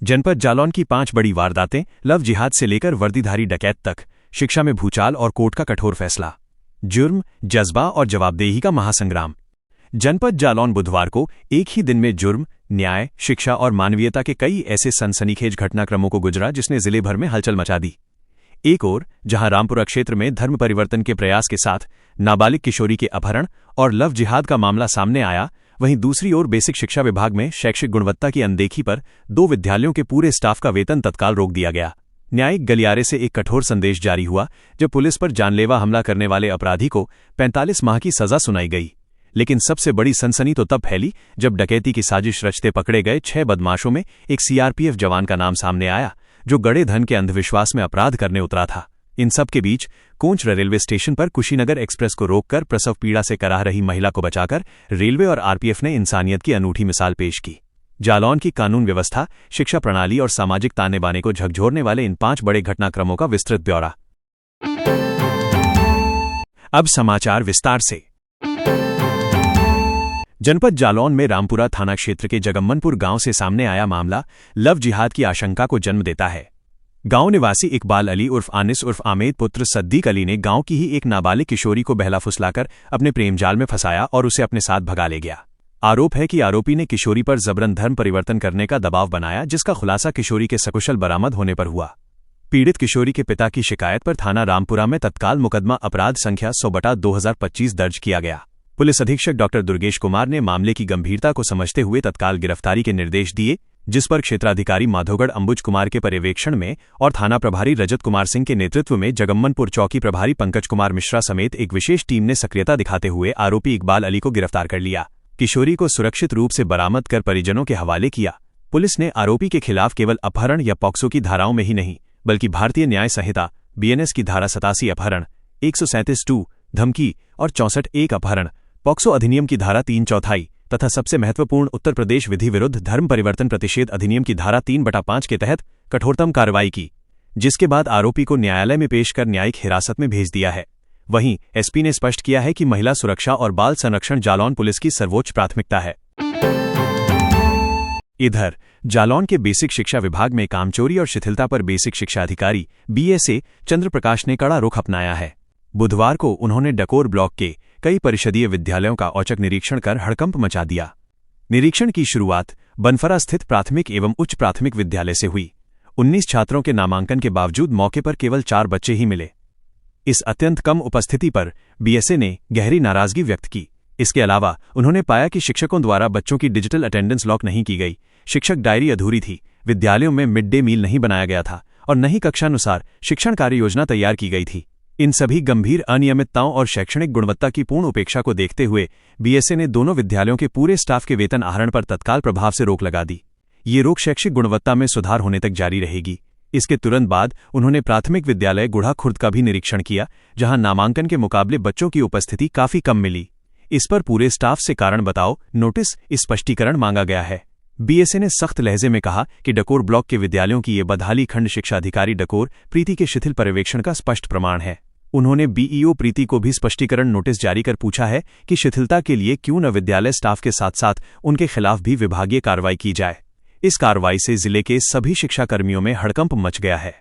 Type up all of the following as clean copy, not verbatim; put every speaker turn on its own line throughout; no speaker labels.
जनपद जालौन की 5 बड़ी वारदातें, लव जिहाद से लेकर वर्दीधारी डकैत तक, शिक्षा में भूचाल और कोर्ट का कठोर फैसला। जुर्म, जज्बा और जवाबदेही का महासंग्राम। जनपद जालौन बुधवार को एक ही दिन में जुर्म, न्याय, शिक्षा और मानवीयता के कई ऐसे सनसनीखेज घटनाक्रमों को गुजरा जिसने जिले भर में हलचल मचा दी। एक ओर जहां रामपुरा क्षेत्र में धर्म परिवर्तन के प्रयास के साथ नाबालिग किशोरी के अपहरण और लव जिहाद का मामला सामने आया, वहीं दूसरी ओर बेसिक शिक्षा विभाग में शैक्षिक गुणवत्ता की अनदेखी पर 2 विद्यालयों के पूरे स्टाफ का वेतन तत्काल रोक दिया गया। न्यायिक गलियारे से एक कठोर संदेश जारी हुआ जब पुलिस पर जानलेवा हमला करने वाले अपराधी को 45 माह की सजा सुनाई गई। लेकिन सबसे बड़ी सनसनी तो तब फैली जब डकैती की साजिश रचते पकड़े गए 6 बदमाशों में एक सीआरपीएफ जवान का नाम सामने आया, जो गड़े धन के अंधविश्वास में अपराध करने उतरा था। इन सब के बीच कोंच रेलवे स्टेशन पर कुशीनगर एक्सप्रेस को रोककर प्रसव पीड़ा से कराह रही महिला को बचाकर रेलवे और आरपीएफ ने इंसानियत की अनूठी मिसाल पेश की। जालौन की कानून व्यवस्था, शिक्षा प्रणाली और सामाजिक ताने बाने को झकझोरने वाले इन 5 बड़े घटनाक्रमों का विस्तृत ब्यौरा। अब समाचार विस्तार से। जनपद जालौन में रामपुरा थाना क्षेत्र के जगम्मनपुर गांव से सामने आया मामला लव जिहाद की आशंका को जन्म देता है। गांव निवासी इकबाल अली उर्फ आनिस उर्फ आमेद पुत्र सद्दीक अली ने गांव की ही एक नाबालिग किशोरी को बहला फुसलाकर अपने प्रेम जाल में फंसाया और उसे अपने साथ भगा ले गया। आरोप है कि आरोपी ने किशोरी पर जबरन धर्म परिवर्तन करने का दबाव बनाया, जिसका खुलासा किशोरी के सकुशल बरामद होने पर हुआ। पीड़ित किशोरी के पिता की शिकायत पर थाना रामपुरा में तत्काल मुकदमा अपराध संख्या 100/2025 दर्ज किया गया। पुलिस अधीक्षक डॉ. दुर्गेश कुमार ने मामले की गंभीरता को समझते हुए तत्काल गिरफ्तारी के निर्देश दिए, जिस पर क्षेत्राधिकारी माधोगढ़ अंबुज कुमार के पर्यवेक्षण में और थाना प्रभारी रजत कुमार सिंह के नेतृत्व में जगम्मनपुर चौकी प्रभारी पंकज कुमार मिश्रा समेत एक विशेष टीम ने सक्रियता दिखाते हुए आरोपी इकबाल अली को गिरफ्तार कर लिया। किशोरी को सुरक्षित रूप से बरामद कर परिजनों के हवाले किया। पुलिस ने आरोपी के खिलाफ केवल अपहरण या पॉक्सो की धाराओं में ही नहीं, बल्कि भारतीय न्याय संहिता बीएनएस की धारा 87 अपहरण, 137(2) धमकी और 64(1) अपहरण, पॉक्सो अधिनियम की धारा 3/4 तथा सबसे महत्वपूर्ण उत्तर प्रदेश विधि विरुद्ध धर्म परिवर्तन प्रतिषेध अधिनियम की धारा 3/5 के तहत कठोरतम कार्रवाई की, जिसके बाद आरोपी को न्यायालय में पेश कर न्यायिक हिरासत में भेज दिया है। वहीं एसपी ने स्पष्ट किया है कि महिला सुरक्षा और बाल संरक्षण जालौन पुलिस की सर्वोच्च प्राथमिकता है। इधर जालौन के बेसिक शिक्षा विभाग में कामचोरी और शिथिलता पर बेसिक शिक्षा अधिकारी BSA चंद्र प्रकाश ने कड़ा रुख अपनाया है। बुधवार को उन्होंने डकोर ब्लॉक के कई परिषदीय विद्यालयों का औचक निरीक्षण कर हड़कंप मचा दिया। निरीक्षण की शुरुआत बनफरा स्थित प्राथमिक एवं उच्च प्राथमिक विद्यालय से हुई। 19 छात्रों के नामांकन के बावजूद मौके पर केवल 4 बच्चे ही मिले। इस अत्यंत कम उपस्थिति पर BSA ने गहरी नाराजगी व्यक्त की। इसके अलावा उन्होंने पाया कि शिक्षकों द्वारा बच्चों की डिजिटल अटेंडेंस लॉक नहीं की गई, शिक्षक डायरी अधूरी थी, विद्यालयों में मिड डे मील नहीं बनाया गया था और न ही कक्षानुसार शिक्षण कार्य योजना तैयार की गई थी। इन सभी गंभीर अनियमितताओं और शैक्षणिक गुणवत्ता की पूर्ण उपेक्षा को देखते हुए BSA ने दोनों विद्यालयों के पूरे स्टाफ के वेतन आहरण पर तत्काल प्रभाव से रोक लगा दी। ये रोक शैक्षिक गुणवत्ता में सुधार होने तक जारी रहेगी। इसके तुरंत बाद उन्होंने प्राथमिक विद्यालय गुढ़ा खुर्द का भी निरीक्षण किया, जहां नामांकन के मुकाबले बच्चों की उपस्थिति काफी कम मिली। इस पर पूरे स्टाफ से कारण बताओ नोटिस स्पष्टीकरण मांगा गया है। BSA ने सख्त लहजे में कहा कि डकोर ब्लॉक के विद्यालयों की ये बदहाली खंड शिक्षा अधिकारी डकोर प्रीति के शिथिल पर्यवेक्षण का स्पष्ट प्रमाण है। उन्होंने BEO प्रीति को भी स्पष्टीकरण नोटिस जारी कर पूछा है कि शिथिलता के लिए क्यों न विद्यालय स्टाफ के साथ साथ उनके खिलाफ भी विभागीय कार्रवाई की जाए। इस कार्रवाई से जिले के सभी शिक्षाकर्मियों में हड़कंप मच गया है।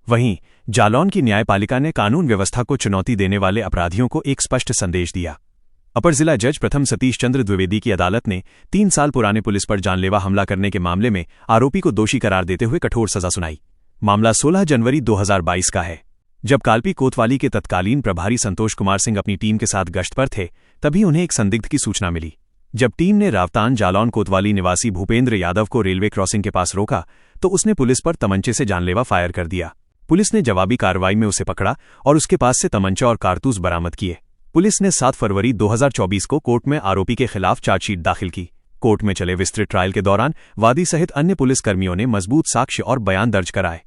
वहीं जालौन की न्यायपालिका ने कानून व्यवस्था को चुनौती देने वाले अपराधियों को एक स्पष्ट संदेश दिया। अपर जिला जज प्रथम सतीश चंद्र द्विवेदी की अदालत ने 3 साल पुराने पुलिस पर जानलेवा हमला करने के मामले में आरोपी को दोषी करार देते हुए कठोर सजा सुनाई। मामला 16 जनवरी 2022 का है, जब कालपी कोतवाली के तत्कालीन प्रभारी संतोष कुमार सिंह अपनी टीम के साथ गश्त पर थे, तभी उन्हें एक संदिग्ध की सूचना मिली। जब टीम ने रावतान जालौन कोतवाली निवासी भूपेंद्र यादव को रेलवे क्रॉसिंग के पास रोका तो उसने पुलिस पर तमंचे से जानलेवा फायर कर दिया। पुलिस ने जवाबी कार्रवाई में उसे पकड़ा और उसके पास से तमंचा और कारतूस बरामद किए। पुलिस ने 7 फरवरी 2024 को कोर्ट में आरोपी के खिलाफ चार्जशीट दाखिल की। कोर्ट में चले विस्तृत ट्रायल के दौरान वादी सहित अन्य पुलिसकर्मियों ने मजबूत साक्ष्य और बयान दर्ज कराए।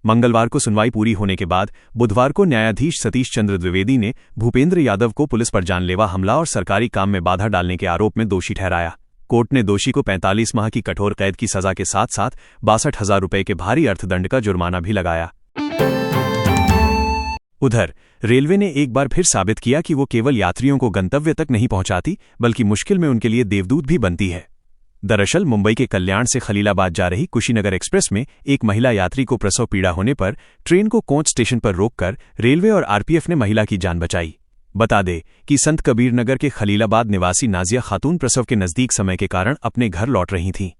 मंगलवार को सुनवाई पूरी होने के बाद बुधवार को न्यायाधीश सतीश चंद्र द्विवेदी ने भूपेंद्र यादव को पुलिस पर जानलेवा हमला और सरकारी काम में बाधा डालने के आरोप में दोषी ठहराया। कोर्ट ने दोषी को 45 माह की कठोर कैद की सजा के साथ साथ 62,000 रुपये के भारी अर्थदंड का जुर्माना भी लगाया। उधर रेलवे ने एक बार फिर साबित किया कि वो केवल यात्रियों को गंतव्य तक नहीं पहुंचाती, बल्कि मुश्किल में उनके लिए देवदूत भी बनती है। दरअसल मुंबई के कल्याण से खलीलाबाद जा रही कुशीनगर एक्सप्रेस में एक महिला यात्री को प्रसव पीड़ा होने पर ट्रेन को कोच स्टेशन पर रोककर रेलवे और आरपीएफ ने महिला की जान बचाई। बता दें कि संत कबीर नगर के खलीलाबाद निवासी नाजिया खातून प्रसव के नजदीक समय के कारण अपने घर लौट रही थीं।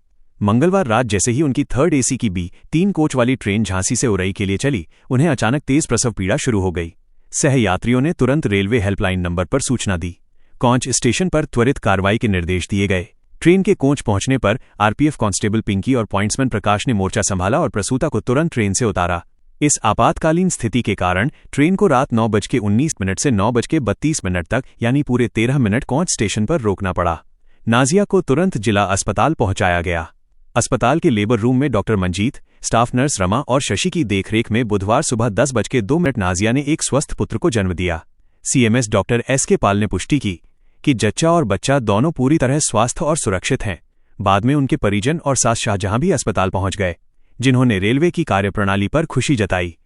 मंगलवार रात जैसे ही उनकी 3rd AC की B3 कोच वाली ट्रेन झांसी से उरई के लिए चली, उन्हें अचानक तेज प्रसव पीड़ा शुरू हो गई। सहयात्रियों ने तुरंत रेलवे हेल्पलाइन नंबर पर सूचना दी। कोच स्टेशन पर त्वरित कार्रवाई के निर्देश दिए गए। ट्रेन के कोच पहुंचने पर आरपीएफ कांस्टेबल पिंकी और पॉइंट्समैन प्रकाश ने मोर्चा संभाला और प्रसूता को तुरंत ट्रेन से उतारा। इस आपातकालीन स्थिति के कारण ट्रेन को रात 9:19 से 9:32 तक यानी पूरे 13 मिनट कोच स्टेशन पर रोकना पड़ा। नाजिया को तुरंत जिला अस्पताल पहुंचाया गया। अस्पताल के लेबर रूम में doctor Manjeet, staff nurse Rama और शशि की देखरेख में बुधवार सुबह 10:02 नाजिया ने एक स्वस्थ पुत्र को जन्म दिया। CMS डॉक्टर SK पाल ने पुष्टि की कि जच्चा और बच्चा दोनों पूरी तरह स्वस्थ और सुरक्षित हैं। बाद में उनके परिजन और सास शाहजहां भी अस्पताल पहुंच गए, जिन्होंने रेलवे की कार्यप्रणाली पर खुशी जताई।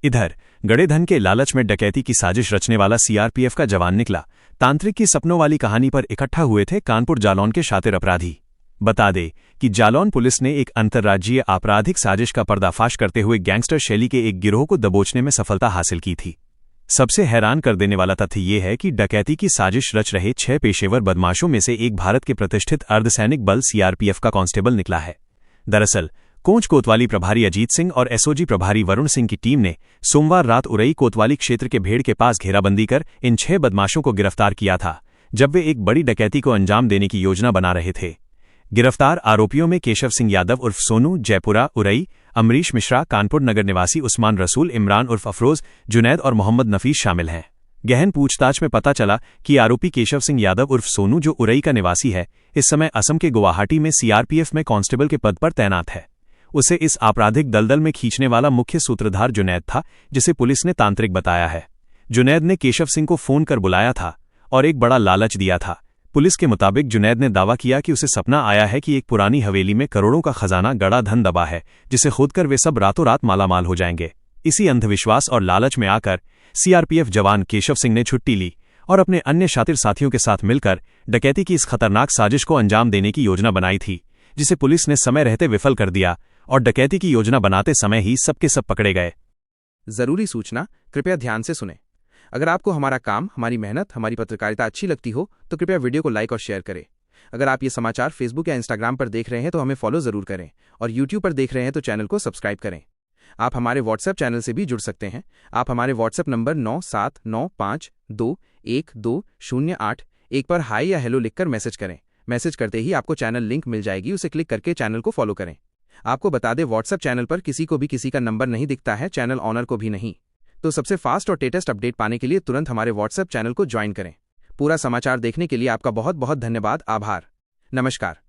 इधर गड़ेधन के लालच में डकैती की साजिश रचने वाला CRPF का जवान निकला। तांत्रिक की सपनों वाली कहानी पर इकट्ठा हुए थे कानपुर जालौन के शातिर अपराधी। बता दें कि जालौन पुलिस ने एक अंतर्राज्यीय आपराधिक साजिश का पर्दाफाश करते हुए गैंगस्टर शैली के एक गिरोह को दबोचने में सफलता हासिल की थी। सबसे हैरान कर देने वाला तथ्य ये है कि डकैती की साजिश रच रहे 6 पेशेवर बदमाशों में से एक भारत के प्रतिष्ठित अर्धसैनिक बल CRPF का कांस्टेबल निकला है। दरअसल कोच कोतवाली प्रभारी अजीत सिंह और SOG प्रभारी वरुण सिंह की टीम ने सोमवार रात उरई कोतवाली क्षेत्र के भेड़ के पास घेराबंदी कर इन 6 बदमाशों को गिरफ्तार किया था, जब वे एक बड़ी डकैती को अंजाम देने की योजना बना रहे थे। गिरफ्तार आरोपियों में केशव सिंह यादव उर्फ सोनू जयपुरा उरई, अमरीश मिश्रा कानपुर नगर निवासी, उस्मान रसूल, इमरान उर्फ अफरोज, जुनैद और मोहम्मद नफीस शामिल हैं। गहन पूछताछ में पता चला कि आरोपी केशव सिंह यादव उर्फ सोनू, जो उरई का निवासी है, इस समय असम के गुवाहाटी में CRPF में कांस्टेबल के पद पर तैनात है। उसे इस आपराधिक दलदल में खींचने वाला मुख्य सूत्रधार जुनैद था, जिसे पुलिस ने तांत्रिक बताया है। जुनैद ने केशव सिंह को फोन कर बुलाया था और एक बड़ा लालच दिया था। पुलिस के मुताबिक जुनैद ने दावा किया कि उसे सपना आया है कि एक पुरानी हवेली में करोड़ों का खजाना गड़ा धन दबा है, जिसे खोदकर वे सब रातों रात मालामाल हो जाएंगे। इसी अंधविश्वास और लालच में आकर CRPF जवान केशव सिंह ने छुट्टी ली और अपने अन्य शातिर साथियों के साथ मिलकर डकैती की इस खतरनाक साजिश को अंजाम देने की योजना बनाई थी, जिसे पुलिस ने समय रहते विफल कर दिया और डकैती की योजना बनाते समय ही सबके सब पकड़े गए।
जरूरी सूचना, कृपया ध्यान से सुनें। अगर आपको हमारा काम, हमारी मेहनत, हमारी पत्रकारिता अच्छी लगती हो तो कृपया वीडियो को लाइक और शेयर करें। अगर आप ये समाचार फेसबुक या इंस्टाग्राम पर देख रहे हैं तो हमें फॉलो जरूर करें और यूट्यूब पर देख रहे हैं तो चैनल को सब्सक्राइब करें। आप हमारे व्हाट्सएप चैनल से भी जुड़ सकते हैं। आप हमारे व्हाट्सएप नंबर 9795212081 पर हाई या हेलो लिखकर मैसेज करें। मैसेज करते ही आपको चैनल लिंक मिल जाएगी, उसे क्लिक करके चैनल को फॉलो करें। आपको बता दें, व्हाट्सएप चैनल पर किसी को भी किसी का नंबर नहीं दिखता है, चैनल ऑनर को भी नहीं। तो सबसे फास्ट और लेटेस्ट अपडेट पाने के लिए तुरंत हमारे व्हाट्सएप चैनल को ज्वाइन करें। पूरा समाचार देखने के लिए आपका बहुत बहुत धन्यवाद। आभार। नमस्कार।